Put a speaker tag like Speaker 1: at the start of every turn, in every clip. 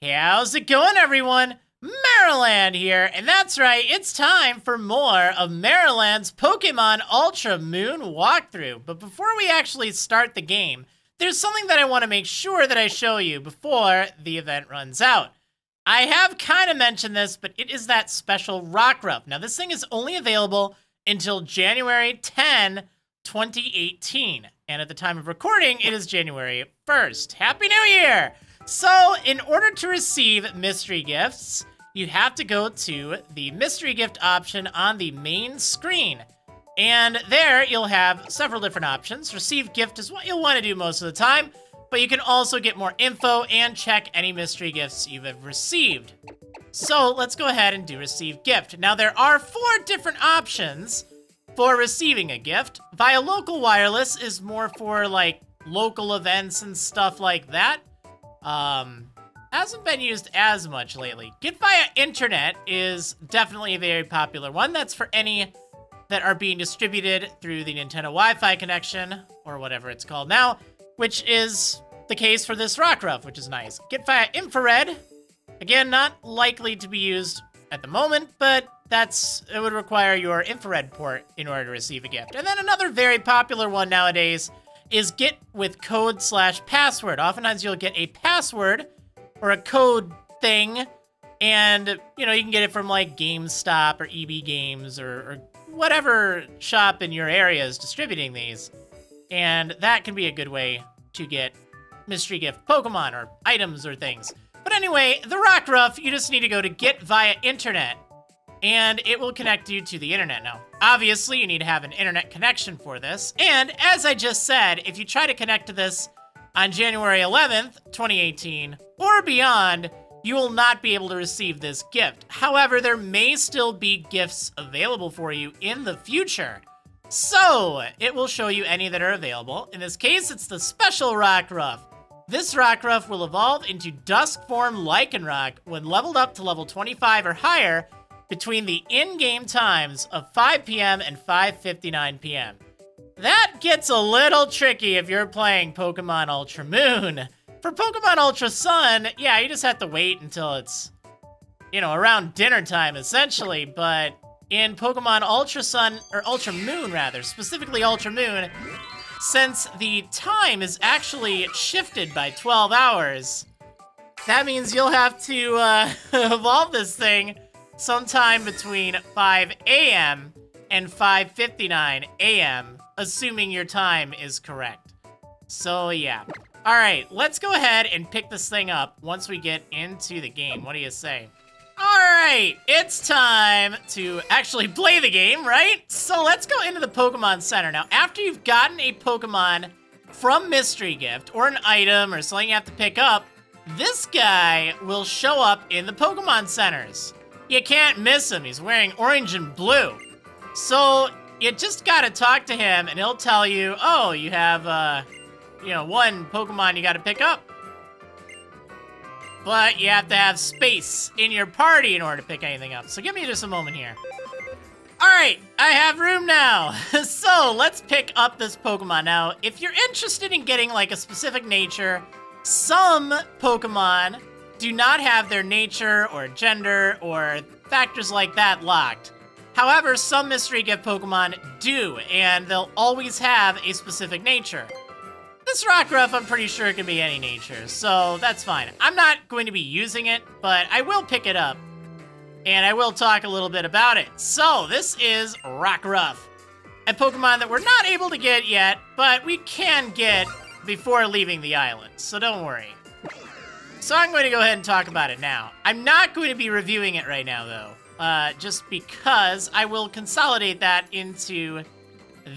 Speaker 1: How's it going, everyone? Marriland here, and that's right, it's time for more of Marriland's Pokemon Ultra Moon walkthrough. But before we actually start the game, there's something that I want to make sure that I show you before the event runs out. I have kind of mentioned this, but it is that special ROCKRUFF. Now, this thing is only available until January 10, 2018. And at the time of recording, it is January 1st. Happy New Year! So, in order to receive mystery gifts, you have to go to the mystery gift option on the main screen. And there, you'll have several different options. Receive gift is what you'll want to do most of the time, but you can also get more info and check any mystery gifts you have received. So, let's go ahead and do receive gift. Now, there are 4 different options for receiving a gift. Via local wireless is more for, like, local events and stuff like that. Hasn't been used as much lately. Get via internet is definitely a very popular one. That's for any that are being distributed through the Nintendo Wi-Fi connection, or whatever it's called now, which is the case for this ROCKRUFF, which is nice. Get via infrared. Again, not likely to be used at the moment, but it would require your infrared port in order to receive a gift. And then another very popular one nowadays is get with code/password. Oftentimes you'll get a password or a code thing, and you can get it from like GameStop or EB Games or whatever shop in your area is distributing these. And that can be a good way to get mystery gift Pokemon or items or things. But anyway, the ROCKRUFF, you just need to go to get via internet, and it will connect you to the internet. Now, obviously, you need to have an internet connection for this. And as I just said, if you try to connect to this on January 11th, 2018, or beyond, you will not be able to receive this gift. However, there may still be gifts available for you in the future. So, it will show you any that are available. In this case, it's the special ROCKRUFF. This ROCKRUFF will evolve into Dusk form Lycanroc when leveled up to level 25 or higher between the in-game times of 5 p.m. and 5:59 p.m. That gets a little tricky if you're playing Pokemon Ultra Moon. For Pokemon Ultra Sun, yeah, you just have to wait until it's, around dinner time, essentially. But in Pokemon Ultra Sun, or Ultra Moon, rather, specifically Ultra Moon, since the time is actually shifted by 12 hours, that means you'll have to evolve this thing sometime between 5 a.m. and 5:59 a.m., assuming your time is correct. So, yeah. Alright, let's go ahead and pick this thing up once we get into the game. What do you say? Alright, it's time to actually play the game, right? So let's go into the Pokemon Center. Now, after you've gotten a Pokemon from Mystery Gift, or an item, or something you have to pick up, this guy will show up in the Pokemon Centers. You can't miss him. He's wearing orange and blue. So, you just gotta talk to him, and he'll tell you, oh, you have, one Pokemon you gotta pick up. But you have to have space in your party in order to pick anything up. So give me just a moment here. Alright, I have room now. So, let's pick up this Pokemon. Now, if you're interested in getting, like, a specific nature, some Pokemon do not have their nature or gender or factors like that locked. However, some mystery gift Pokemon do, and they'll always have a specific nature. This ROCKRUFF, I'm pretty sure it can be any nature, so that's fine. I'm not going to be using it, but I will pick it up, and I will talk a little bit about it. So, this is ROCKRUFF, a Pokemon that we're not able to get yet, but we can get before leaving the island, so don't worry. So I'm going to go ahead and talk about it now. I'm not going to be reviewing it right now, though, just because I will consolidate that into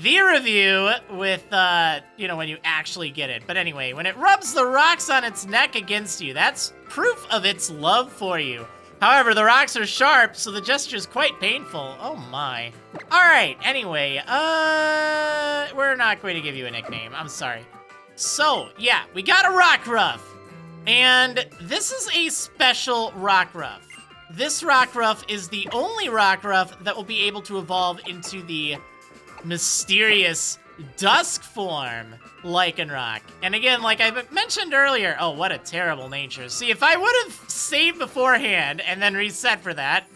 Speaker 1: the review with, when you actually get it. But anyway, when it rubs the rocks on its neck against you, that's proof of its love for you. However, the rocks are sharp, so the gesture's quite painful. Oh my. Alright, anyway, we're not going to give you a nickname. I'm sorry. So, yeah, we got a ROCKRUFF. And this is a special ROCKRUFF. This ROCKRUFF is the only ROCKRUFF that will be able to evolve into the mysterious Dusk form Lycanroc. And again, like I mentioned earlier, oh, what a terrible nature. See, if I would have saved beforehand and then reset for that,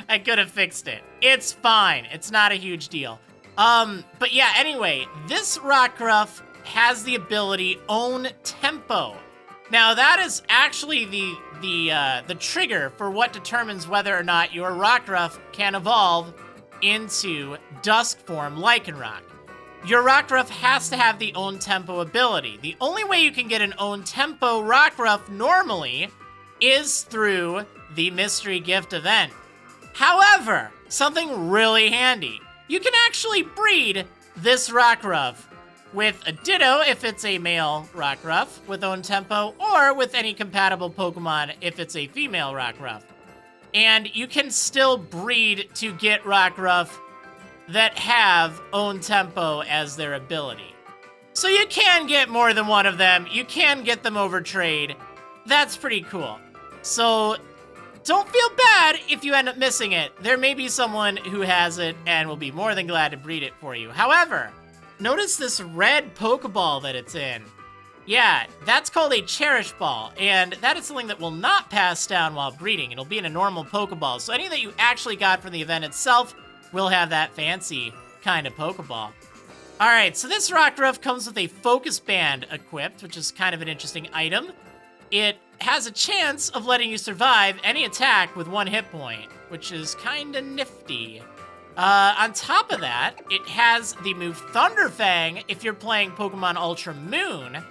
Speaker 1: I could have fixed it. It's fine. It's not a huge deal. But yeah, anyway, this Rockruff has the ability Own Tempo. Now, that is actually the trigger for what determines whether or not your Rockruff can evolve into Dusk form Lycanroc. Your Rockruff has to have the Own Tempo ability. The only way you can get an Own Tempo Rockruff normally is through the Mystery Gift event. However, something really handy. You can actually breed this Rockruff with a Ditto if it's a male Rockruff with Own Tempo, or with any compatible Pokemon if it's a female Rockruff. And you can still breed to get Rockruff that have Own Tempo as their ability. So you can get more than one of them. You can get them over trade. That's pretty cool. So don't feel bad if you end up missing it. There may be someone who has it and will be more than glad to breed it for you. However, notice this red Pokeball that it's in. Yeah, that's called a Cherish Ball, and that is something that will not pass down while breeding. It'll be in a normal Pokeball, so any that you actually got from the event itself will have that fancy kind of Pokeball. Alright, so this Rockruff comes with a Focus Band equipped, which is kind of an interesting item. It has a chance of letting you survive any attack with 1 hit point, which is kind of nifty. On top of that, it has the move Thunder Fang if you're playing Pokemon Ultra Moon,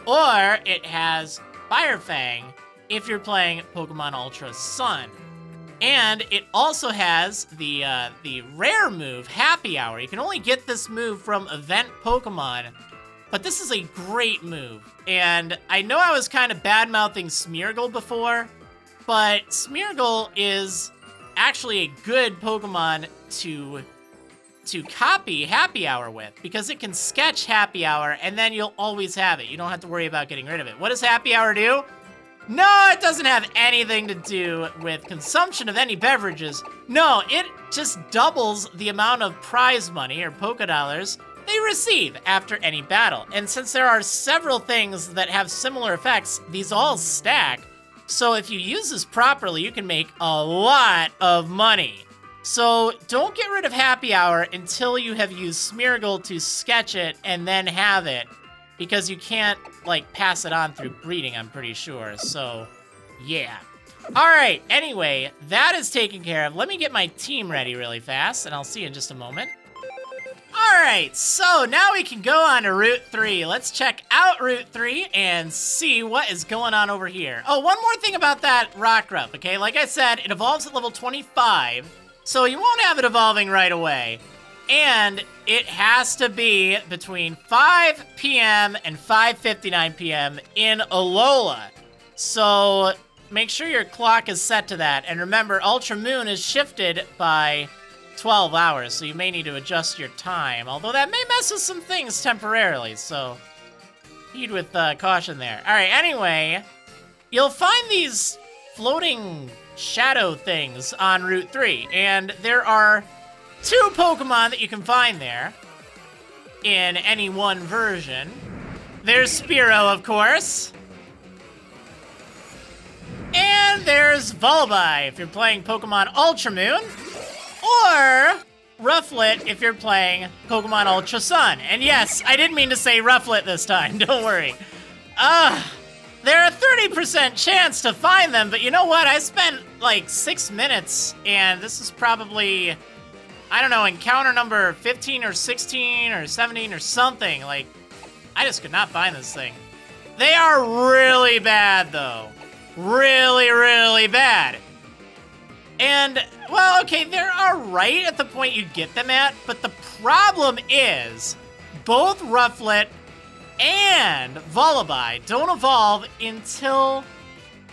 Speaker 1: or it has Fire Fang if you're playing Pokemon Ultra Sun. And it also has the rare move, Happy Hour. You can only get this move from event Pokemon, but this is a great move. And I know I was kind of bad-mouthing Smeargle before, but Smeargle is actually a good Pokemon to copy Happy Hour with, because it can sketch Happy Hour, and then you'll always have it. You don't have to worry about getting rid of it. What does Happy Hour do? No, it doesn't have anything to do with consumption of any beverages. No, it just doubles the amount of prize money, or Poké Dollars, they receive after any battle. And since there are several things that have similar effects, these all stack. So if you use this properly, you can make a lot of money. So don't get rid of Happy Hour until you have used Smeargle to sketch it and then have it, because you can't, like, pass it on through breeding, I'm pretty sure. So, yeah. Alright, anyway, that is taken care of. Let me get my team ready really fast, and I'll see you in just a moment. Alright, so now we can go on to Route 3. Let's check out Route 3 and see what is going on over here. Oh, one more thing about that Rockruff, okay? Like I said, it evolves at level 25, so you won't have it evolving right away. And it has to be between 5 p.m. and 5:59 p.m. in Alola. So make sure your clock is set to that. And remember, Ultra Moon is shifted by 12 hours, so you may need to adjust your time. Although that may mess with some things temporarily, so heed with caution there. All right, anyway, you'll find these floating shadow things on Route 3, and there are 2 Pokemon that you can find there in any one version. There's Spearow, of course. And there's Vullaby if you're playing Pokemon Ultra Moon, or Rufflet if you're playing Pokemon Ultra Sun. And yes, I didn't mean to say Rufflet this time, don't worry. There are 30% chance to find them, but you know what? I spent like 6 minutes, and this is probably, I don't know, encounter number 15 or 16 or 17 or something. Like, I just could not find this thing. They are really bad, though. Really, really bad. And, well, okay, they're alright at the point you get them at, but the problem is both Rufflet and Vullaby don't evolve until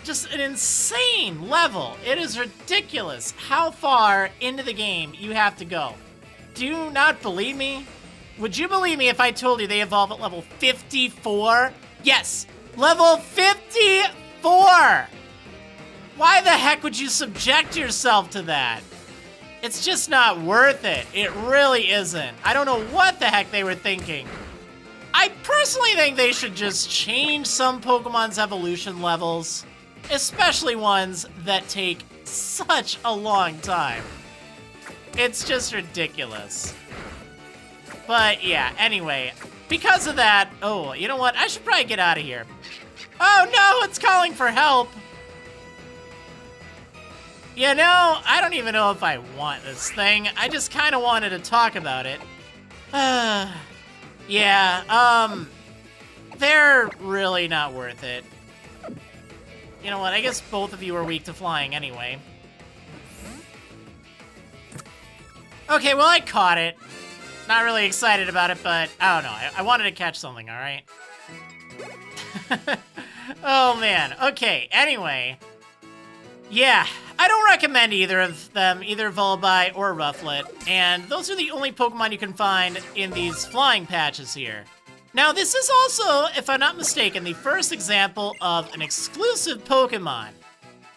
Speaker 1: just an insane level. It is ridiculous how far into the game you have to go. Do you not believe me? Would you believe me if I told you they evolve at level 54? Yes, level 54! Why the heck would you subject yourself to that? It's just not worth it. It really isn't. I don't know what the heck they were thinking. I personally think they should just change some Pokemon's evolution levels, especially ones that take such a long time. It's just ridiculous. But yeah, anyway, because of that, oh, you know what? I should probably get out of here. Oh no, it's calling for help. You know, I don't even know if I want this thing. I just kind of wanted to talk about it. Yeah, they're really not worth it. You know what? I guess both of you are weak to flying anyway. Okay, well, I caught it. Not really excited about it, but I don't know. I wanted to catch something, all right? Oh, man. Okay, anyway. Yeah, I don't recommend either of them, either Vullaby or Rufflet, and those are the only Pokemon you can find in these flying patches here. Now, this is also, if I'm not mistaken, the first example of an exclusive Pokemon,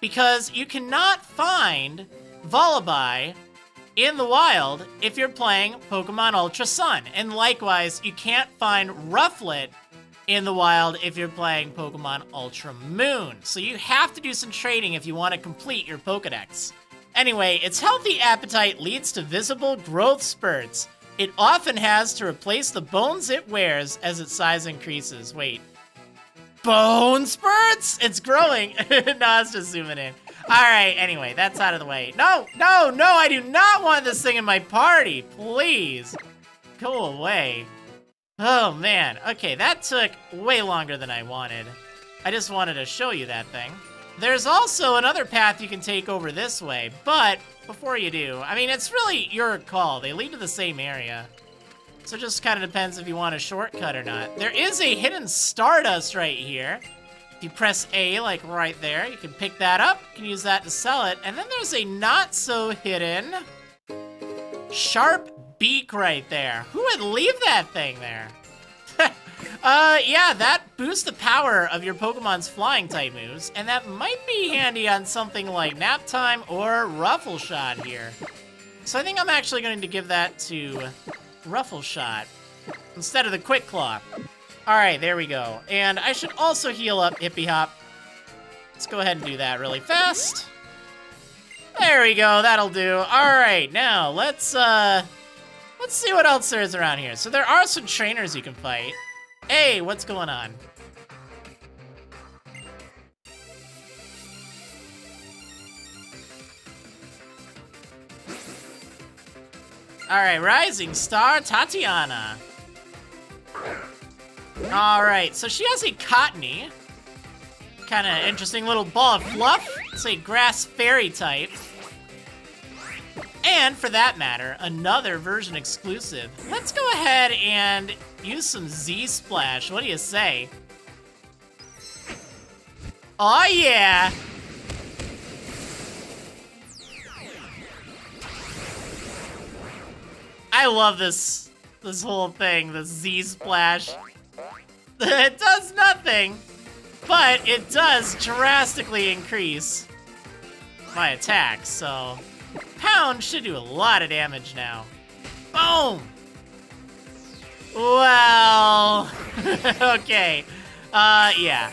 Speaker 1: because you cannot find Vullaby in the wild if you're playing Pokemon Ultra Sun, and likewise, you can't find Rufflet in the wild if you're playing Pokemon Ultra Moon. So you have to do some trading if you want to complete your Pokédex. Anyway, its healthy appetite leads to visible growth spurts. It often has to replace the bones it wears as its size increases. Wait. Bone spurts? It's growing. No, I was just zooming in. Alright, anyway, that's out of the way. No, no, no, I do not want this thing in my party. Please. Go away. Oh, man. Okay, that took way longer than I wanted. I just wanted to show you that thing. There's also another path you can take over this way, but before you do, I mean, it's really your call. They lead to the same area. So it just kind of depends if you want a shortcut or not. There is a hidden Stardust right here. If you press A, like right there, you can pick that up. You can use that to sell it. And then there's a not-so-hidden Sharp Beak right there. Who would leave that thing there? Yeah, that boosts the power of your Pokemon's flying type moves, and that might be handy on something like Nap Time or Ruffle Shot here. So I think I'm actually going to give that to Ruffle Shot instead of the Quick Claw. Alright, there we go. And I should also heal up Hippie Hop. Let's go ahead and do that really fast. There we go, that'll do. Alright, now let's see what else there is around here. So there are some trainers you can fight. Hey, what's going on? Alright, Rising Star Tatiana. Alright, so she has a Cottony. Kind of interesting little ball of fluff. It's a grass fairy type. And, for that matter, another version exclusive. Let's go ahead and use some Z-Splash. What do you say? Oh, yeah! I love this whole thing, the Z-Splash. It does nothing, but it does drastically increase my attack, so Pound should do a lot of damage now. Boom! Well, okay, yeah.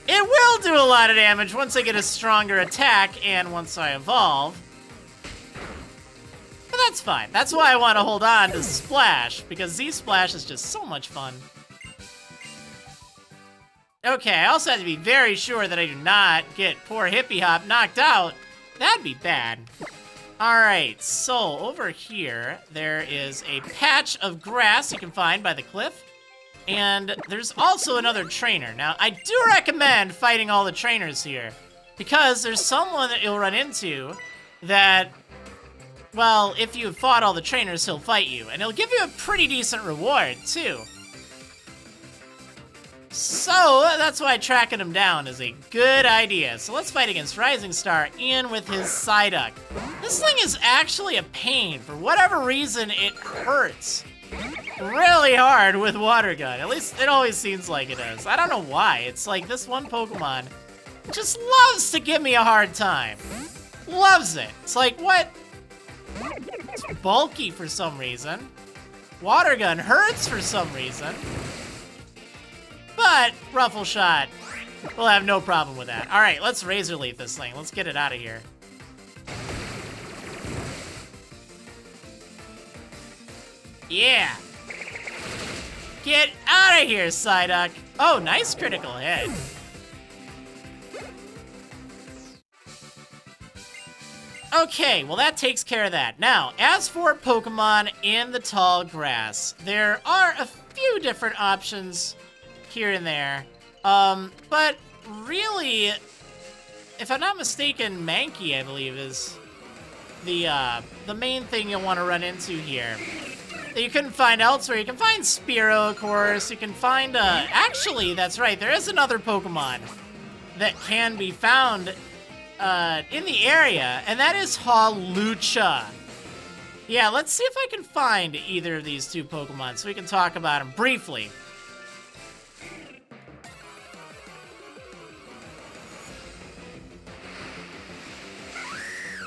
Speaker 1: It will do a lot of damage once I get a stronger attack and once I evolve. But that's fine. That's why I want to hold on to Splash, because Z-Splash is just so much fun. Okay, I also have to be very sure that I do not get poor Hippie Hop knocked out. That'd be bad. Alright, so over here, there is a patch of grass you can find by the cliff. And there's also another trainer. Now, I do recommend fighting all the trainers here, because there's someone that you'll run into that, well, if you've fought all the trainers, he'll fight you. And he'll give you a pretty decent reward, too. So, that's why tracking him down is a good idea. So let's fight against Rising Star in with his Psyduck. This thing is actually a pain. For whatever reason, it hurts really hard with Water Gun. At least it always seems like it does. I don't know why. It's like this one Pokemon just loves to give me a hard time. Loves it. It's like, what bulky for some reason. Water Gun hurts for some reason. But Ruffle Shot, we'll have no problem with that. All right, let's Razor Leaf this thing. Let's get it out of here. Yeah. Get out of here, Psyduck. Oh, nice critical hit. Okay, well that takes care of that. Now, as for Pokemon in the tall grass, there are a few different options here and there. But really, if I'm not mistaken, Mankey, I believe, is the main thing you'll want to run into here that you couldn't find elsewhere. You can find Spearow, of course. You can find, actually, that's right, there is another Pokemon that can be found in the area, and that is Hawlucha. Yeah, let's see if I can find either of these two Pokemon so we can talk about them briefly.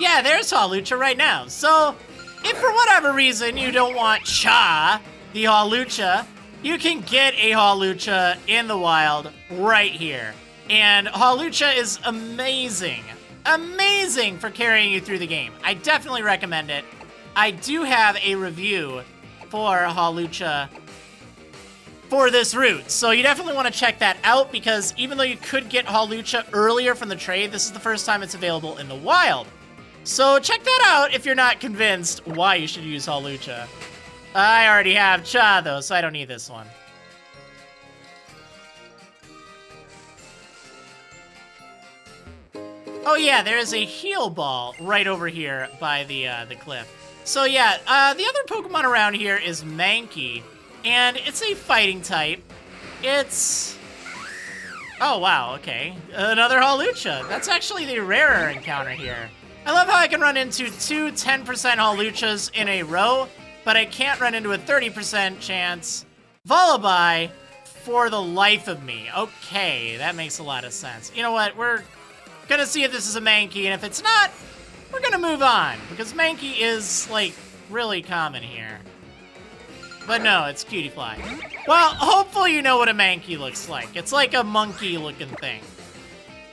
Speaker 1: Yeah, there's Hawlucha right now. So, if for whatever reason you don't want Cha, the Hawlucha, you can get a Hawlucha in the wild right here. And Hawlucha is amazing. Amazing for carrying you through the game. I definitely recommend it. I do have a review for Hawlucha for this route, so you definitely want to check that out, because even though you could get Hawlucha earlier from the trade, this is the first time it's available in the wild. So check that out if you're not convinced why you should use Hawlucha. I already have Cha, though, so I don't need this one. Oh yeah, there is a heal ball right over here by the cliff. So yeah, the other Pokemon around here is Mankey, and it's a fighting type. It's... Oh wow, okay. Another Hawlucha. That's actually the rarer encounter here. I love how I can run into two 10% Hawluchas in a row, but I can't run into a 30% chance Vullaby for the life of me. Okay, that makes a lot of sense. You know what, we're gonna see if this is a Mankey, and if it's not, we're gonna move on, because Mankey is, like, really common here. But no, it's Cutiefly. Well, hopefully you know what a Mankey looks like. It's like a monkey-looking thing.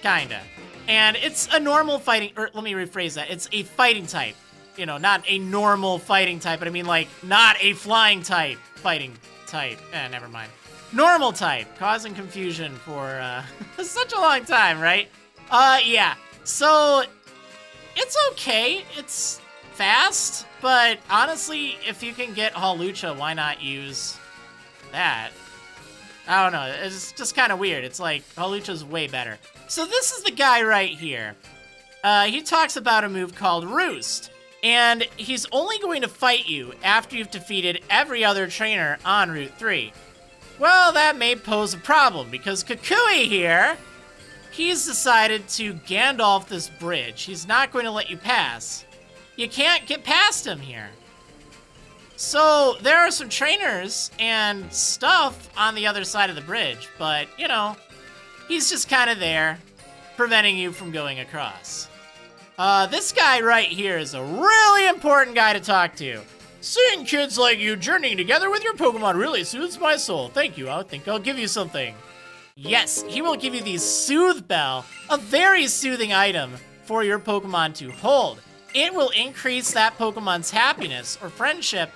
Speaker 1: Kinda. And it's a normal fighting, or let me rephrase that. It's a fighting type. You know, not a normal fighting type, but I mean, like, not a flying type fighting type. Never mind. Normal type, causing confusion for such a long time, right? Yeah. So, it's okay. It's fast, but honestly, if you can get Hawlucha, why not use that? I don't know. It's just kind of weird. It's like, Hawlucha's way better. So this is the guy right here. He talks about a move called Roost, and he's only going to fight you after you've defeated every other trainer on Route 3. Well, that may pose a problem, because Kukui here, he's decided to Gandalf this bridge. He's not going to let you pass. You can't get past him here. So there are some trainers and stuff on the other side of the bridge, but, you know, he's just kind of there, preventing you from going across. This guy right here is a really important guy to talk to. Seeing kids like you journeying together with your Pokemon really soothes my soul. Thank you, I think I'll give you something. Yes, he will give you the Soothe Bell, a very soothing item for your Pokemon to hold. It will increase that Pokemon's happiness or friendship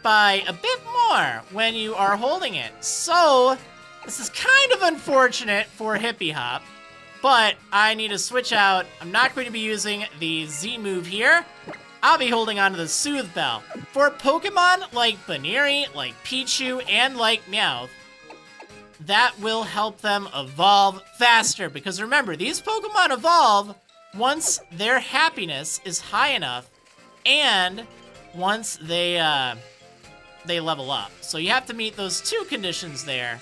Speaker 1: by a bit more when you are holding it. So, this is kind of unfortunate for Hippie Hop, but I need to switch out. I'm not going to be using the Z move here. I'll be holding on to the Soothe Bell. For Pokemon like Baneri, like Pichu, and like Meowth, that will help them evolve faster, because remember, these Pokemon evolve once their happiness is high enough and once they level up. So you have to meet those two conditions there,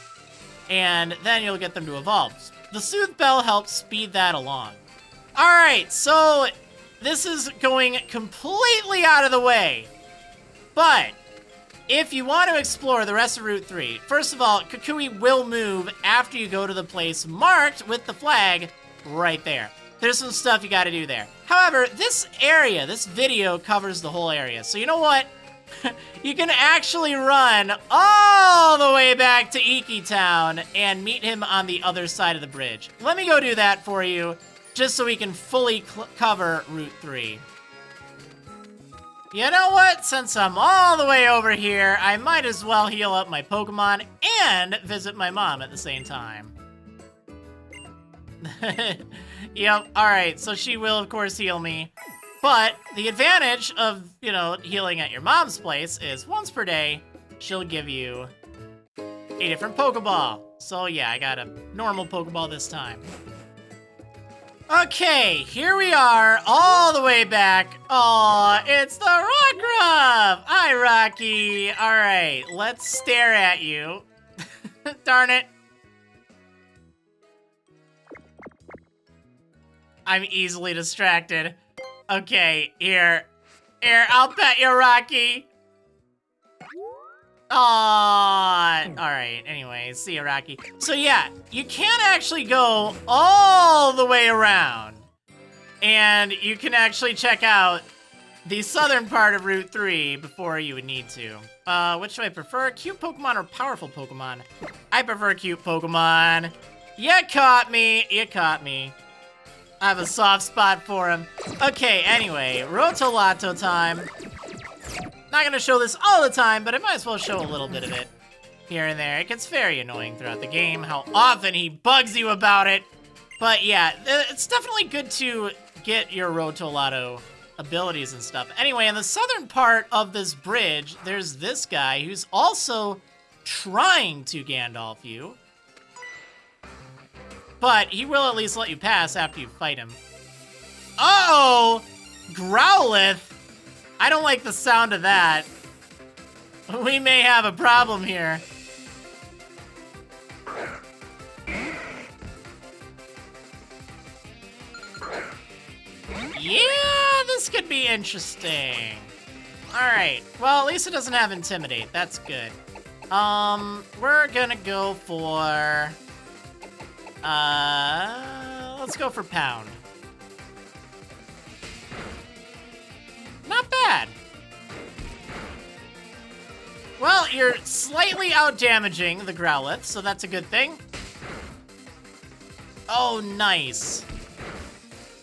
Speaker 1: and then you'll get them to evolve. The Soothe Bell helps speed that along. Alright, so this is going completely out of the way, but if you want to explore the rest of Route 3, first of all, Kukui will move after you go to the place marked with the flag right there. there's some stuff you gotta do there. However, this area, this video covers the whole area. So you know what? You can actually run all the way back to Iki Town and meet him on the other side of the bridge. Let me go do that for you, just so we can fully cover Route 3. You know what? Since I'm all the way over here, I might as well heal up my Pokemon and visit my mom at the same time. Yep, alright, so she will, of course, heal me. But the advantage of, you know, healing at your mom's place is once per day, she'll give you a different Pokeball. So yeah, I got a normal Pokeball this time. Okay, here we are, all the way back. Aw, it's the ROCKRUFF! Hi, Rocky. Alright, let's stare at you. Darn it. I'm easily distracted. Okay, here, I'll pet you, Rocky. Aww. Alright, anyway, see ya, Rocky. So yeah, you can actually go all the way around. And you can actually check out the southern part of Route 3 before you would need to. Which do I prefer, cute Pokemon or powerful Pokemon? I prefer cute Pokemon. You caught me, you caught me. I have a soft spot for him. Okay, anyway, Rotolato time. Not gonna show this all the time, but I might as well show a little bit of it here and there. It gets very annoying throughout the game, how often he bugs you about it. But yeah, it's definitely good to get your Rotolato abilities and stuff. Anyway, in the southern part of this bridge, there's this guy who's also trying to Gandalf you. But he will at least let you pass after you fight him. Uh-oh! Growlithe! I don't like the sound of that. We may have a problem here. Yeah, this could be interesting. Alright, well, at least it doesn't have Intimidate. That's good. We're gonna go for... let's go for Pound. Not bad. Well, you're slightly out-damaging the Growlithe, so that's a good thing. Oh, nice.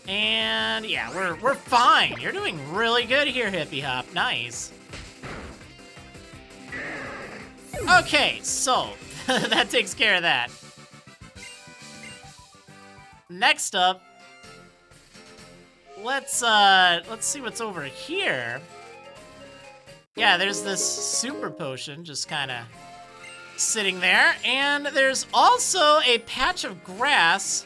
Speaker 1: And yeah, we're fine. You're doing really good here, Hippie Hop. Nice. Okay, so that takes care of that. Next up, let's see what's over here. Yeah, there's this super potion just kind of sitting there, and there's also a patch of grass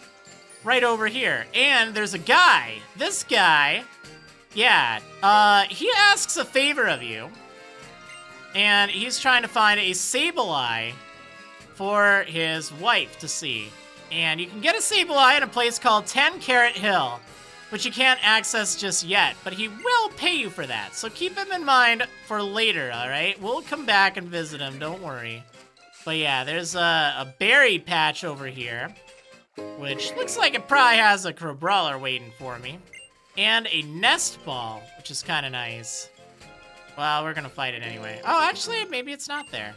Speaker 1: right over here. And there's a guy. This guy, yeah, he asks a favor of you, and he's trying to find a Sableye for his wife to see. And you can get a Sableye in a place called 10 Carat Hill, which you can't access just yet, but he will pay you for that. So keep him in mind for later, all right? We'll come back and visit him, don't worry. But yeah, there's a berry patch over here, which looks like it probably has a Crabrawler waiting for me. And a Nest Ball, which is kind of nice. Well, we're gonna fight it anyway. Oh, actually, maybe it's not there.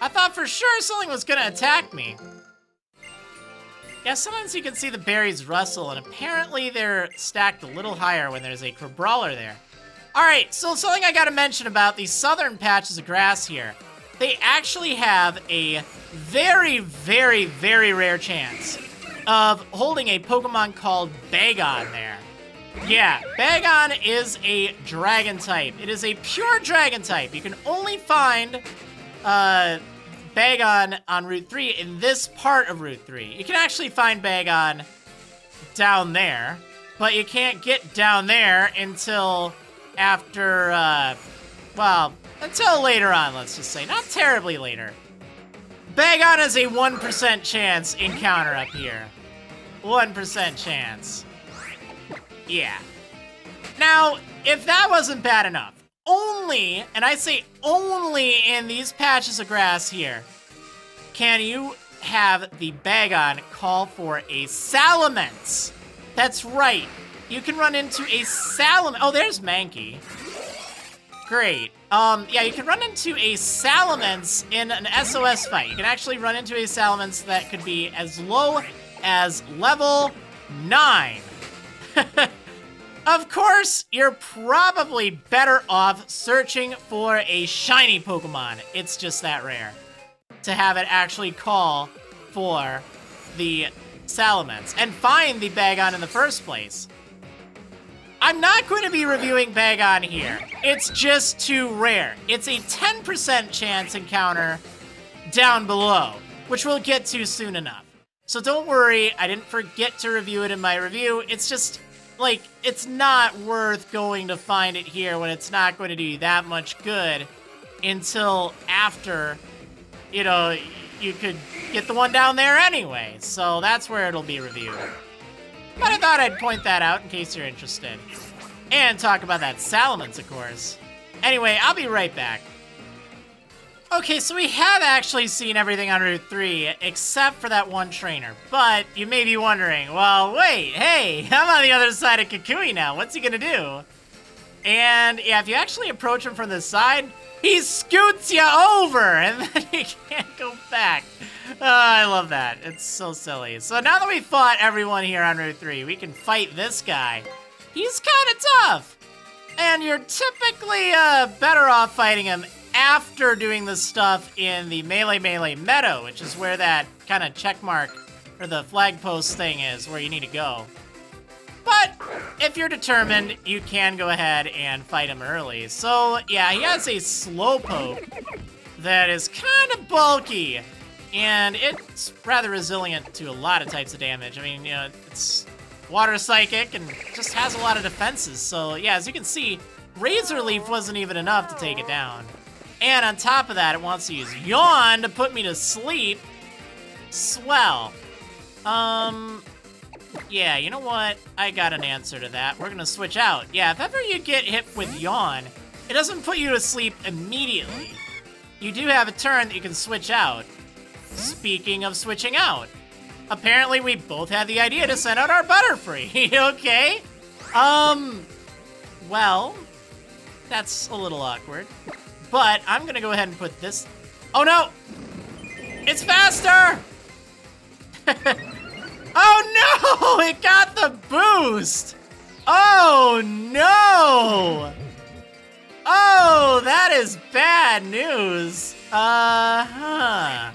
Speaker 1: I thought for sure something was gonna attack me. Yeah, sometimes you can see the berries rustle, and apparently they're stacked a little higher when there's a Crabrawler there. Alright, so something I gotta mention about these southern patches of grass here. They actually have a very, very, very rare chance of holding a Pokemon called Bagon there. Yeah, Bagon is a dragon type. It is a pure dragon type. You can only find Bagon on Route 3 in this part of Route 3. You can actually find Bagon down there, but you can't get down there until after, well, until later on, let's just say. Not terribly later. Bagon has a 1% chance encounter up here. 1% chance. Yeah. Now, if that wasn't bad enough, only, and I say only in these patches of grass here, can you have the Bagon call for a Salamence. That's right. You can run into a Salamence. Oh, there's Mankey. Great. Yeah, you can run into a Salamence in an SOS fight. You can actually run into a Salamence that could be as low as level 9. Of course, you're probably better off searching for a shiny Pokemon. It's just that rare to have it actually call for the Salamence and find the Bagon in the first place. I'm not going to be reviewing Bagon here. It's just too rare. It's a 10% chance encounter down below, which we'll get to soon enough. So don't worry, I didn't forget to review it in my review. It's just, like, it's not worth going to find it here when it's not going to do you that much good until after, you know, you could get the one down there anyway. So that's where it'll be reviewed. But I thought I'd point that out in case you're interested. And talk about that Salamence, of course. Anyway, I'll be right back. Okay, so we have actually seen everything on Route 3, except for that one trainer. But you may be wondering, well, wait, hey, I'm on the other side of Kukui now. What's he gonna do? And yeah, if you actually approach him from the side, he scoots you over, and then you can't go back. Oh, I love that. It's so silly. So now that we've fought everyone here on Route 3, we can fight this guy. He's kind of tough. And you're typically better off fighting him after doing the stuff in the Melee Meadow, which is where that kind of check mark or the flag post thing is, where you need to go. But if you're determined, you can go ahead and fight him early. So yeah, he has a Slowpoke that is kind of bulky, and it's rather resilient to a lot of types of damage. I mean, you know, it's water psychic and just has a lot of defenses. So yeah, as you can see, Razor Leaf wasn't even enough to take it down. And on top of that, it wants to use Yawn to put me to sleep. Swell. Yeah, you know what? I got an answer to that. We're gonna switch out. Yeah, if ever you get hit with Yawn, it doesn't put you to sleep immediately. You do have a turn that you can switch out. Speaking of switching out, apparently we both had the idea to send out our Butterfree, okay? Well, that's a little awkward. But I'm gonna go ahead and put this... Oh no! It's faster! Oh no! It got the boost! Oh no! Oh, that is bad news. Yeah,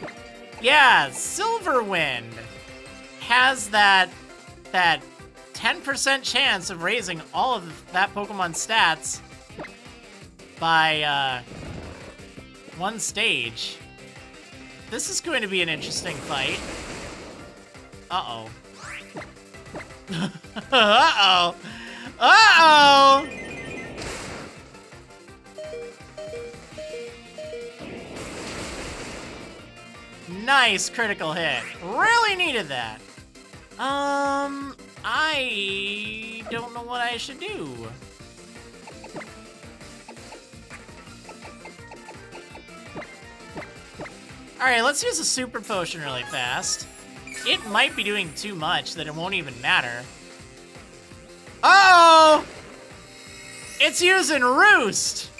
Speaker 1: Silverwind has that 10% chance of raising all of that Pokemon stats by one stage. This is going to be an interesting fight. Uh-oh. Uh-oh. Uh-oh! Nice critical hit. Really needed that. I don't know what I should do. Alright, let's use a super potion really fast. It might be doing too much that it won't even matter. Uh-oh! It's using Roost!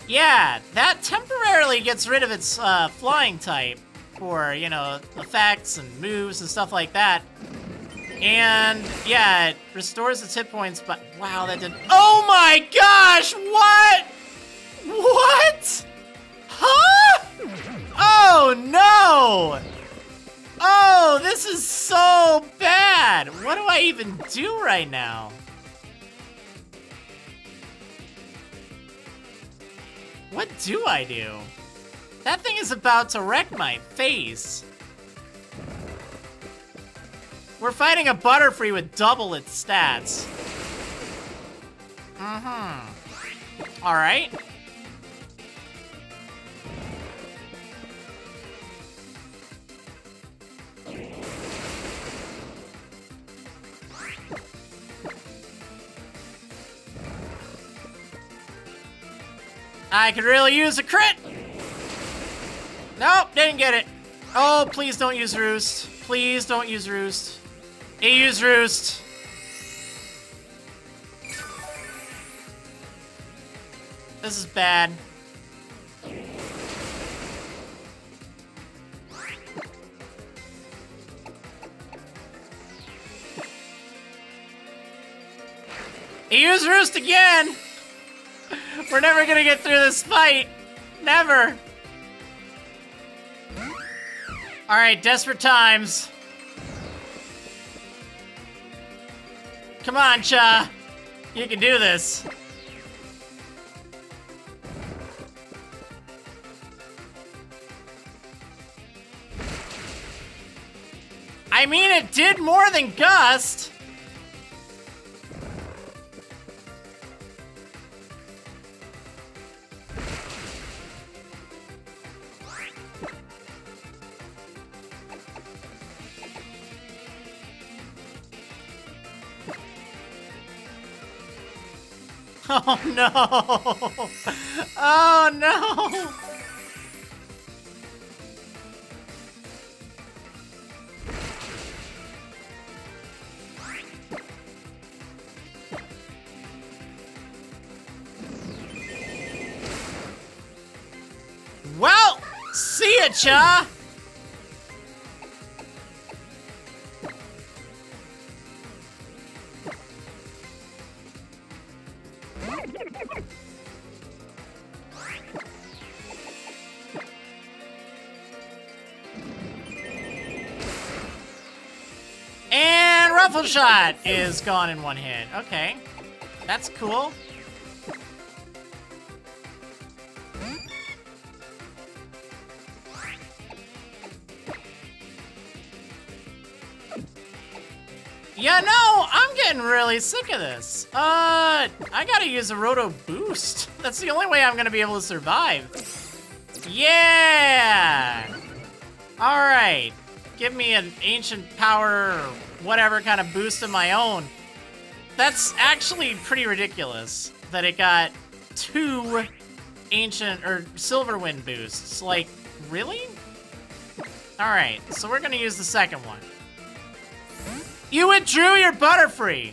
Speaker 1: Yeah, that temporarily gets rid of its flying type for, you know, effects and moves and stuff like that. And, yeah, it restores its hit points, but wow, that did... Oh my gosh! What? What? Huh? Oh no! Oh, this is so bad! What do I even do right now? What do I do? That thing is about to wreck my face. We're fighting a Butterfree with double its stats. Alright. I could really use a crit. Nope, didn't get it. Oh, please don't use Roost. Please don't use Roost. It used Roost. This is bad. He used Roost again! We're never gonna get through this fight. Never. Alright, desperate times. Come on, Cha. You can do this. I mean, it did more than Gust. Oh no! Oh no! Well, see ya, Cha! And Ruffle Shot is gone in one hit. Okay, that's cool. Yeah, no, I'm getting really sick of this. I gotta use a Roto Boost. That's the only way I'm gonna be able to survive. Yeah! Alright. Give me an Ancient Power or whatever kind of boost of my own. That's actually pretty ridiculous that it got 2 Ancient or Silver Wind boosts. Like, really? Alright, so we're gonna use the second one. You withdrew your Butterfree!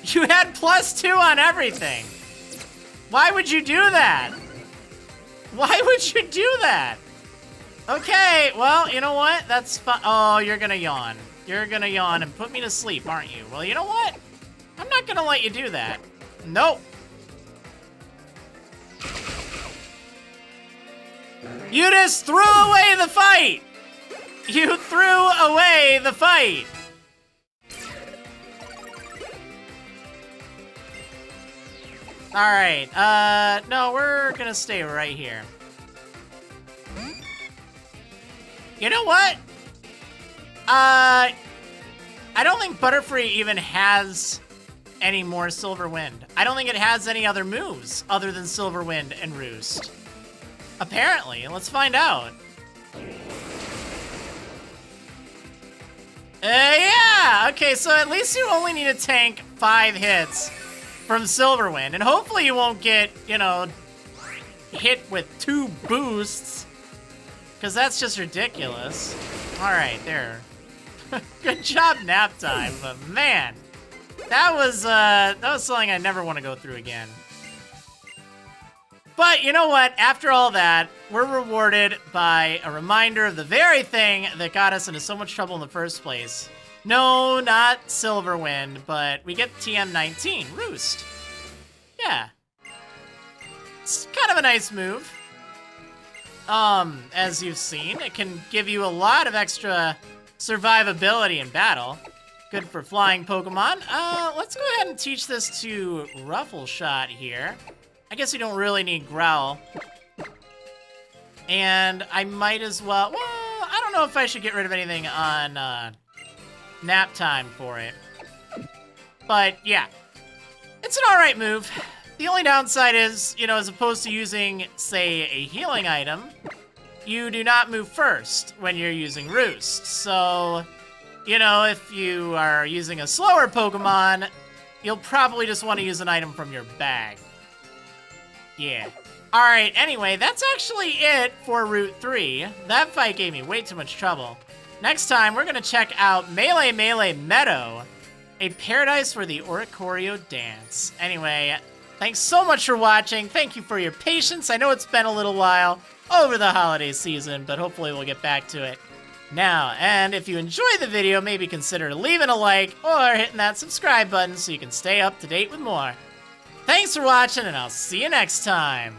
Speaker 1: You had +2 on everything! Why would you do that? Why would you do that? Okay, well, you know what? That's fine. Oh, you're gonna yawn. You're gonna yawn and put me to sleep, aren't you? Well, you know what? I'm not gonna let you do that. Nope. You just threw away the fight! You threw away the fight! Alright, no, we're gonna stay right here. You know what? I don't think Butterfree even has any more Silver Wind. I don't think it has any other moves other than Silver Wind and Roost. Apparently, let's find out. Yeah! Okay, so at least you only need to tank 5 hits from Silver Wind, and hopefully you won't get, you know, hit with 2 boosts, because that's just ridiculous. Alright, there. Good job, nap time, but man, that was something I never want to go through again. But you know what? After all that, we're rewarded by a reminder of the very thing that got us into so much trouble in the first place. No, not Silver Wind, but we get TM19 Roost. Yeah. It's kind of a nice move. As you've seen, it can give you a lot of extra survivability in battle. Good for flying Pokemon. Let's go ahead and teach this to Ruffle Shot here. I guess you don't really need Growl. And I might as well... Well, I don't know if I should get rid of anything on nap time for it. But, yeah. It's an alright move. The only downside is, you know, as opposed to using, say, a healing item, you do not move first when you're using Roost. So, you know, if you are using a slower Pokemon, you'll probably just want to use an item from your bag. Yeah. Alright, anyway, that's actually it for Route 3. That fight gave me way too much trouble. Next time, we're gonna check out Melee Meadow, a paradise for the Oricorio dance. Anyway, thanks so much for watching. Thank you for your patience. I know it's been a little while over the holiday season, but hopefully we'll get back to it now. And if you enjoyed the video, maybe consider leaving a like or hitting that subscribe button so you can stay up to date with more. Thanks for watching, and I'll see you next time.